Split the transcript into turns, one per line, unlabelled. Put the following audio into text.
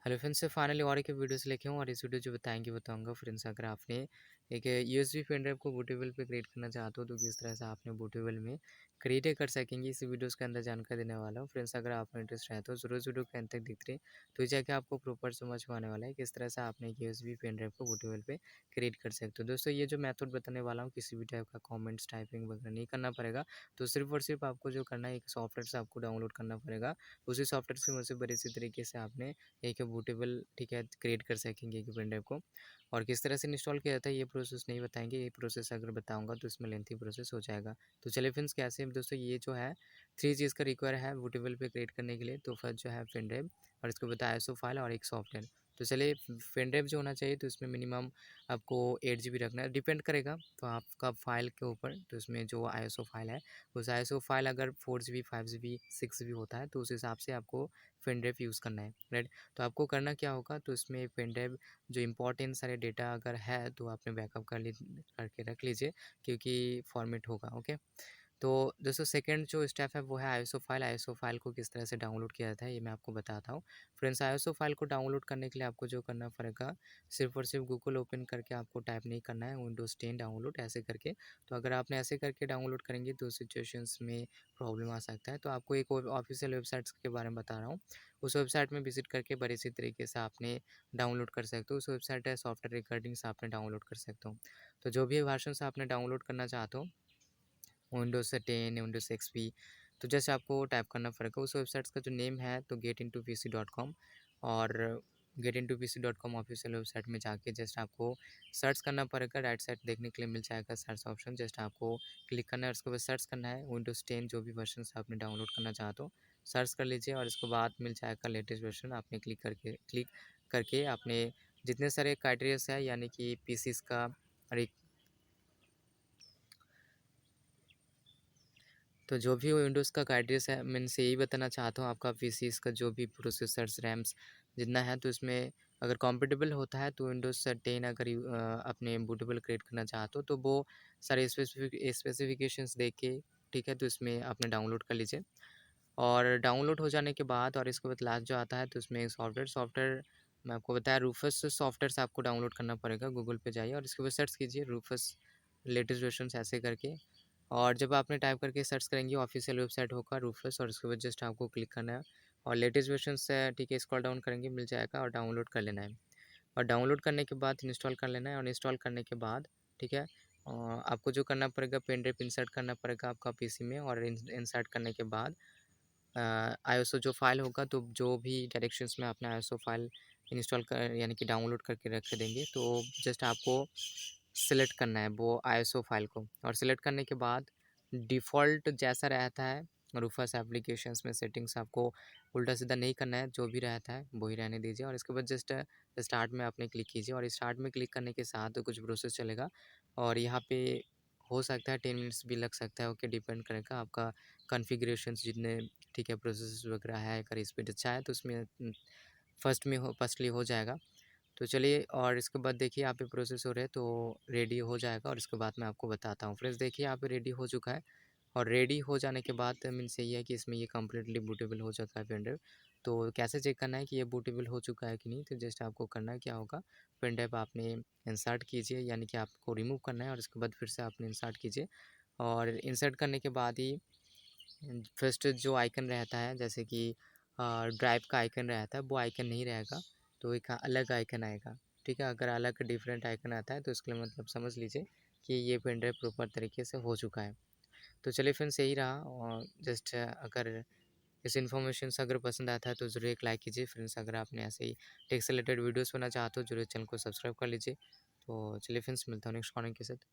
Hello friends, से finally और एक वीडियो से लेके हूँ और इस वीडियो जो बताऊंगा फ्रेंड्स। अगर आपने एक यूएसबी पेन ड्राइव को बूटेबल पे क्रिएट करना चाहते हो तो किस तरह से आपने बूटेबल में क्रिएट कर सकेंगे, इस वीडियोस के अंदर जानकारी देने वाला हूँ फ्रेंड्स। अगर आपको इंटरेस्ट है तो जरूर वीडियो के अंत तक दिखते रहिए, तो जाके आपको प्रॉपर समझ में आने वाला है किस तरह से आपने एक यूएसबी पेन ड्राइव को बूटेबल पे क्रिएट कर सकते हो। दोस्तों, ये जो मेथड बताने वाला हूँ किसी भी टाइप का कॉमेंट्स टाइपिंग वगैरह नहीं करना पड़ेगा। तो सिर्फ और सिर्फ आपको जो करना है, एक सॉफ्टवेयर से आपको डाउनलोड करना पड़ेगा। उसी सॉफ्टवेयर की मदद से बड़े इसी तरीके से आपने एक बूटेबल, ठीक है, क्रिएट कर सकेंगे एक पेन ड्राइव को। और किस तरह से इंस्टॉल किया जाता है ये प्रोसेस नहीं बताएंगे, ये प्रोसेस अगर बताऊंगा तो इसमें लेंथी प्रोसेस हो जाएगा। तो चलिए फ्रेंड्स, कैसे दोस्तों ये जो है 3 चीज़ का रिक्वायर है बूटेबल पे क्रिएट करने के लिए। तो फर्स्ट जो है पेन ड्राइव, और इसको बताया आईएसओ फाइल और एक सॉफ्टवेयर। तो चलिए, पेन ड्राइव जो होना चाहिए तो इसमें मिनिमम आपको 8 GB रखना है, डिपेंड करेगा तो आपका फाइल के ऊपर। तो इसमें जो आईएसओ फाइल है, उस आईएसओ फाइल अगर 4 GB 5 GB 6 GB होता है तो उस हिसाब से आपको पेन ड्राइव यूज़ करना है, राइट। तो आपको करना क्या होगा, तो इसमें पेन ड्राइव जो इम्पोर्टेंट सारे डेटा अगर है तो आपने बैकअप करके रख लीजिए, क्योंकि फॉर्मेट होगा, ओके। तो दोस्तों, सेकंड जो स्टेप है वो है आईएसओ फाइल। आईएसओ फाइल को किस तरह से डाउनलोड किया जाता है ये मैं आपको बताता हूँ फ्रेंड्स। आईएसओ फाइल को डाउनलोड करने के लिए आपको जो करना पड़ेगा, सिर्फ और सिर्फ गूगल ओपन करके आपको टाइप नहीं करना है विंडोज़ 10 डाउनलोड ऐसे करके। तो अगर आपने ऐसे करके डाउनलोड करेंगे तो सिचुएशंस में प्रॉब्लम आ सकता है। तो आपको एक ऑफिशियल वेबसाइट्स के बारे में बता रहा हूँ, उस वेबसाइट में विजिट करके बड़े इसी तरीके से आपने डाउनलोड कर सकते हो। उस वेबसाइट है सॉफ्टवेयर रिकॉर्डिंग्स, आपने डाउनलोड कर सकते हो। तो जो भी वर्जन से आपने डाउनलोड करना चाहते हो, विंडोज़ से 10, विंडोज़ एक्सपी, तो जैसे आपको टाइप करना पड़ेगा। उस वेबसाइट्स का जो नेम है तो getintopc.com, और getintopc.com ऑफिशियल वेबसाइट में जाके जस्ट आपको सर्च करना पड़ेगा। राइट साइड देखने के लिए मिल जाएगा सर्च ऑप्शन, जस्ट आपको क्लिक करना है और उसके बाद सर्च करना है विंडोज़ 10 जो भी वर्जन से आपने डाउनलोड करना चाहते हो, सर्च कर लीजिए और इसके बाद मिल जाएगा लेटेस्ट वर्जन। आपने क्लिक करके आपने जितने सारे क्राइटेरियाज है, यानी कि पीसीस का, तो जो भी विंडोज़ का क्राइटेरिया है, मैं इनसे यही बताना चाहता हूँ, आपका पीसीस का जो भी प्रोसेसर्स रैम्स जितना है, तो इसमें अगर कॉम्पेटिबल होता है तो विंडोज़ 10 अगर अपने बूटेबल क्रिएट करना चाहते हो तो वो सारे स्पेसिफिकेशंस देख के, ठीक है, तो इसमें आपने डाउनलोड कर लीजिए। और डाउनलोड हो जाने के बाद और इसके बाद लास्ट जो आता है तो इसमें सॉफ्टवेयर मैं आपको बताया, रूफस सॉफ्टवेयर से आपको डाउनलोड करना पड़ेगा। गूगल पे जाइए और इसके बाद सर्च कीजिए रूफस लेटेस्ट वर्जन ऐसे करके, और जब आपने टाइप करके सर्च करेंगे ऑफिशियल वेबसाइट होगा रूफस, और उसके बाद जस्ट आपको क्लिक करना है और लेटेस्ट वर्जन से, ठीक है, स्क्रॉल डाउन करेंगे मिल जाएगा और डाउनलोड कर लेना है। और डाउनलोड करने के बाद इंस्टॉल कर लेना है, और इंस्टॉल करने के बाद, ठीक है, आपको जो करना पड़ेगा, पेन ड्राइव इंसर्ट करना पड़ेगा आपका पीसी में, और इंसर्ट करने के बाद आईएसओ जो फाइल होगा, तो जो भी डायरेक्शंस में आपने आईएसओ फाइल इंस्टॉल कर यानी कि डाउनलोड करके रख देंगे, तो जस्ट आपको सेलेक्ट करना है वो आईएसओ फाइल को। और सेलेक्ट करने के बाद डिफ़ॉल्ट जैसा रहता है रूफस एप्लीकेशंस में सेटिंग्स, आपको उल्टा सीधा नहीं करना है, जो भी रहता है वही रहने दीजिए। और इसके बाद जस्ट स्टार्ट में आपने क्लिक कीजिए, और स्टार्ट में क्लिक करने के साथ कुछ प्रोसेस चलेगा, और यहाँ पे हो सकता है 10 मिनट्स भी लग सकता है, ओके, डिपेंड करेगा आपका कॉन्फ़िगरेशंस जितने, ठीक है, प्रोसेस वगैरह है, अगर स्पीड अच्छा है तो उसमें फर्स्टली हो जाएगा। तो चलिए, और इसके बाद देखिए यहाँ पे प्रोसेस हो रहा है तो रेडी हो जाएगा, और इसके बाद मैं आपको बताता हूँ फ्रेंड्स। देखिए यहाँ पे रेडी हो चुका है, और रेडी हो जाने के बाद मीन्स यही है कि इसमें ये कम्प्लीटली बूटेबल हो चुका है पेन ड्राइव। तो कैसे चेक करना है कि ये बूटेबल हो चुका है कि नहीं, तो जस्ट आपको करना क्या होगा, पेन ड्राइव आपने इंसर्ट कीजिए, यानी कि आपको रिमूव करना है, और इसके बाद फिर से आपने इंसर्ट कीजिए। और इंसर्ट करने के बाद ही फर्स्ट जो आइकन रहता है, जैसे कि ड्राइव का आइकन रहता है, वो आइकन नहीं रहेगा, तो एक अलग आइकन आएगा, ठीक है। अगर अलग डिफरेंट आइकन आता है तो इसके लिए मतलब समझ लीजिए कि ये पेन ड्राइव प्रॉपर तरीके से हो चुका है। तो चलिए फ्रेंड्स, यही रहा, और जस्ट अगर इस इन्फॉर्मेशन से अगर पसंद आता है तो ज़रूर एक लाइक कीजिए फ्रेंड्स। अगर आपने ऐसे ही टेक से रिलेटेड वीडियोस बनाना चाहते हो, जरूर चैनल को सब्सक्राइब कर लीजिए। तो चलिए फ्रेंड्स, मिलता हूँ नेक्स्ट कॉर्नर के साथ।